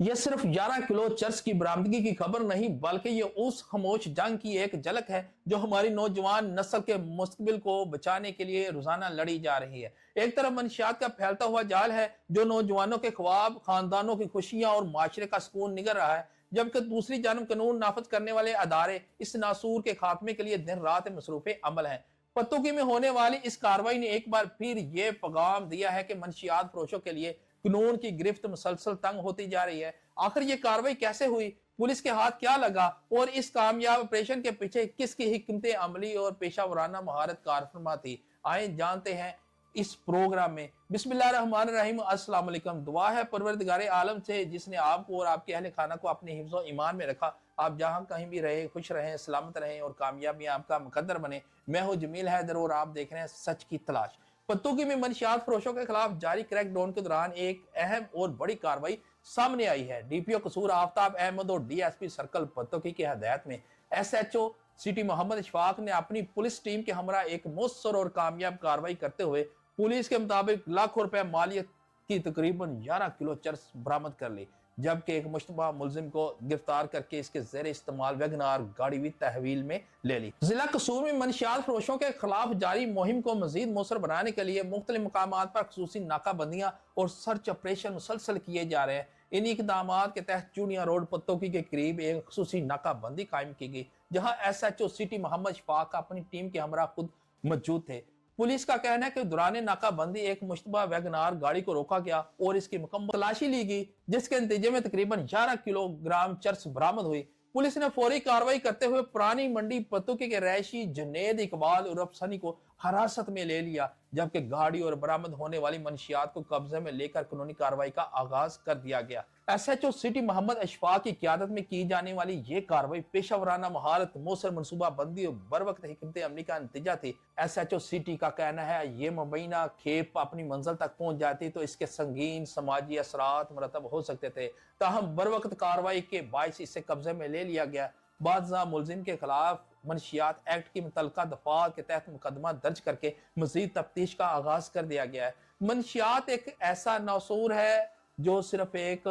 ये सिर्फ 11 kilo church की बरामदगी की खबर नहीं, बल्कि ये उस खामोश जंग की एक झलक है जो हमारी नौजवान नस्ल के मुस्तकबिल को बचाने के लिए रोजाना लड़ी जा रही है। एक तरफ मंशियात का फैलता हुआ जाल है जो नौजवानों के ख्वाब, खानदानों की खुशियां और माशरे का सुकून निगल रहा है, जबकि दूसरी जानब कानून नाफज करने वाले अदारे इस नासूर के खात्मे के लिए दिन रात मसरूफ अमल है। पत्तोकी में होने वाली इस कार्रवाई ने एक बार फिर ये पैगाम दिया है कि मंशियात फरोशों के लिए कानून की गिरफ्त मुसलसल तंग होती जा रही है। आखिर ये कार्रवाई कैसे हुई, पुलिस के हाथ क्या लगा और इस कामयाब ऑपरेशन के पीछे किसकी हिकमत अमली और पेशा वराना महारत कारफरमा थी, आए जानते हैं इस प्रोग्राम में। बिस्मिल्लाहिर्रहमानिर्रहीम। अस्सलाम वालेकुम। दुआ है परवरदिगारे आलम से जिसने आपको और आपके अहले खाना को अपने हिफ्ज़ ईमान में रखा, आप जहां कहीं भी रहे खुश रहें, सलामत रहें और कामयाबी आपका मुकद्दर बने। मैं हूं जमील हैदर और आप देख रहे हैं सच की तलाश। पत्तोकी में मनशियात फरोशों के खिलाफ जारी क्रैकडाउन के दौरान एक अहम और बड़ी कार्रवाई सामने आई है। डीपीओ कसूर आफ्ताब अहमद और डीएसपी सर्कल पत्तोकी की हदायत में एसएचओ सिटी मोहम्मद इशफाक ने अपनी पुलिस टीम के हमरा एक मौसर और कामयाब कार्रवाई करते हुए पुलिस के मुताबिक लाखों रुपए मालियत की तकरीबन 11 किलो चरस बरामद कर ली, जबकि एक मुश्तबा मुलजिम को गिरफ्तार करके इसके जेर इस्तेमाल वैगनार गाड़ी भी तहवील में ले ली। जिला कसूर में मनशियात फरोशों के खिलाफ जारी मुहिम को मजीद मौसर बनाने के लिए मुख्तलिफ मकामात पर खसूसी नाकाबंदियां और सर्च ऑपरेशन मुसलसल किए जा रहे हैं। इन इकदाम के तहत चूनिया रोड पत्तोकी के करीब एक खसूसी नाकाबंदी कायम की गई, जहां एसएचओ सिटी मोहम्मद शफाक अपनी टीम के हमरा खुद मौजूद थे। पुलिस का कहना है कि दौरान नाकाबंदी एक मुश्तबा वैगनार गाड़ी को रोका गया और इसकी मुकम्मल तलाशी ली गई, जिसके नतीजे में तकरीबन 11 किलोग्राम चरस बरामद हुई। पुलिस ने फौरी कार्रवाई करते हुए पुरानी मंडी पत्तोकी के रहायशी जुनैद इकबाल उर्फ सनी को हिरासत में ले लिया, जबकि गाड़ी और बरामद होने वाली मंशियात को कब्जे में लेकर कानूनी कार्रवाई का आगाज कर दिया गया। एसएचओ सिटी मोहम्मद अशफाक की क़यादत में की जाने वाली ये कार्रवाई पेशा वराना महारत, मौसर मनसूबा बंदी और बर वक्त हिकमत अमली का नतीजा थी। एसएचओ सिटी का कहना है ये मुबैना खेप अपनी मंजिल तक पहुंच जाती तो इसके संगीन समाजी असरात मरतब हो सकते थे, ताहम बर वक्त कार्रवाई के बायस इसे कब्जे में ले लिया गया। बाज़ा मुलजिम के खिलाफ मनशियात एक्ट की मुतलका दफात के तहत मुकदमा दर्ज करके मजीद तफ्तीश का आगाज कर दिया गया है। मनशियात एक ऐसा नासूर है जो सिर्फ एक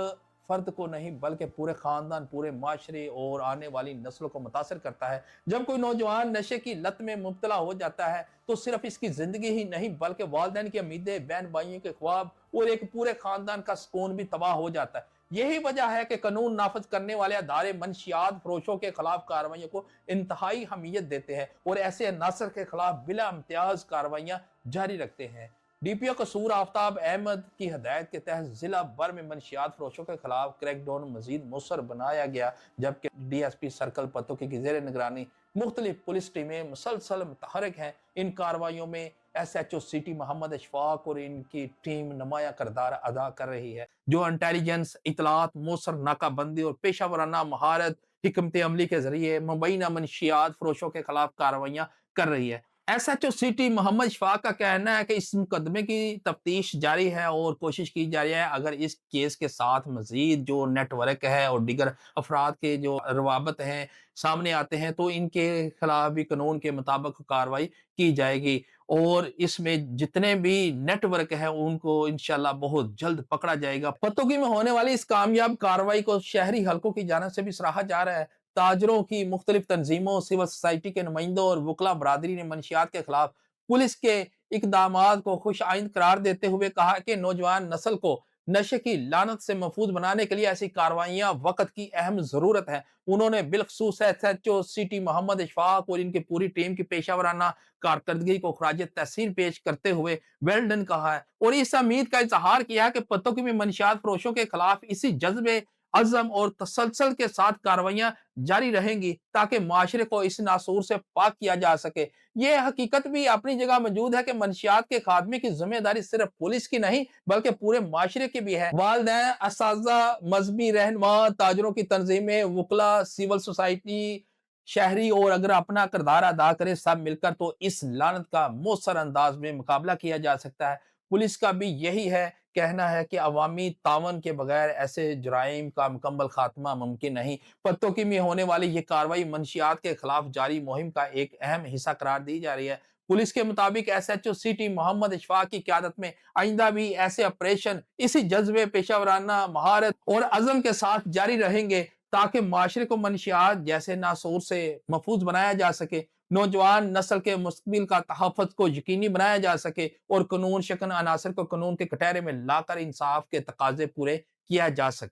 फर्द को नहीं बल्कि पूरे खानदान, पूरे माशरे और आने वाली नस्लों को मुतासर करता है। जब कोई नौजवान नशे की लत में मुब्तला हो जाता है तो सिर्फ इसकी जिंदगी ही नहीं बल्कि वालिदैन की उम्मीदें, बहन भाइयों के ख्वाब और एक पूरे खानदान का सुकून भी तबाह हो जाता है। यही वजह है कि कानून नाफज करने वाले अदारे मनशियात फरोशों के खिलाफ कार्रवाइयों को इंतहाई अहमियत देते हैं और ऐसे अनासर के खिलाफ बिला इम्तियाज कार्रवाइयां जारी रखते हैं। डीपीओ कसूर आफ्ताब अहमद की हदायत के तहत जिला भर में मनशियात फरोशों के खिलाफ क्रैकडाउन मजीद मौसर बनाया गया, जबकि डीएसपी सर्कल पत्तोकी की जेर निगरानी मुख्तलिफ पुलिस टीमें मुसलसल मुतहरक हैं। इन कार्रवाइयों में एसएचओ सिटी मोहम्मद अशफाक और इनकी टीम नुमाया किरदार अदा कर रही है, जो इंटेलिजेंस, इतलात, मौसर नाकाबंदी और पेशा वराना महारत, हिकमत अमली के जरिए मुबैना मनशियात फरोशों के खिलाफ कार्रवाइयां कर रही है। एसएचओ सिटी मोहम्मद शफाक का कहना है कि इस मुकदमे की तफ्तीश जारी है और कोशिश की जा रही है अगर इस केस के साथ मजीद जो नेटवर्क है और दीगर अफराद के जो रवाबत हैं सामने आते हैं तो इनके खिलाफ भी कानून के मुताबिक कार्रवाई की जाएगी और इसमें जितने भी नेटवर्क है उनको इंशाल्लाह बहुत जल्द पकड़ा जाएगा। पत्तोकी में होने वाली इस कामयाब कार्रवाई को शहरी हलकों की जानिब से भी सराहा जा रहा है। ताजरों की मुख्तलिफ तंजीमों, सिविल सोसाइटी के नुमाइंदों और वकला बरादरी ने मनशियात के खिलाफ पुलिस के इकदाम को खुश आइंद करार देते हुए कहा कि नौजवान नस्ल को नशे की लानत से महफूज बनाने के लिए ऐसी कार्रवाइयां वक्त की अहम जरूरत है। उन्होंने बिलखसूस एसएचओ सिटी मोहम्मद इशफाक और इनकी पूरी टीम की पेशावराना कारकर्दगी को खराज तहसीन पेश करते हुए वेल डन कहा है और इस उम्मीद का इजहार किया कि पत्तोकी में मनशियात फरोशों के खिलाफ इसी जज्बे, अज़म और तसलसल के साथ कार्रवाइयां जारी रहेंगी ताकि माशरे को इस नासूर से पाक किया जा सके। ये हकीकत भी अपनी जगह मौजूद है कि मनशियात के खात्मे की जिम्मेदारी सिर्फ पुलिस की नहीं बल्कि पूरे माशरे की भी है। वालिदैन, असातिज़ा, मजहबी रहनुमा, ताजरों की तंजीमें, वकला, सिविल सोसाइटी, शहरी और अगर अपना किरदार अदा करे सब मिलकर तो इस लानत का मौसर अंदाज में मुकाबला किया जा सकता है। पुलिस का भी यही है कहना है कि अवामी तावन के बगैर ऐसे जुराइम का मुकम्मल खात्मा मुमकिन नहीं। पत्तोकी में होने वाली ये कार्रवाई मंशियात के खिलाफ जारी मुहिम का एक अहम हिस्सा करार दी जा रही है। पुलिस के मुताबिक एसएचओ सिटी मोहम्मद इशफाक की क़यादत में आइंदा भी ऐसे ऑपरेशन इसी जज्बे, पेशावराना महारत और अज़म के साथ जारी रहेंगे ताकि माशरे को मनशियात जैसे नासूर से महफूज बनाया जा सके, नौजवान नस्ल के मुस्तकबिल का तहफ़्फ़ुज़ को यकीनी बनाया जा सके और कानून शिकन अनासर को कानून के कटहरे में लाकर इंसाफ के तकाजे पूरे किया जा सके।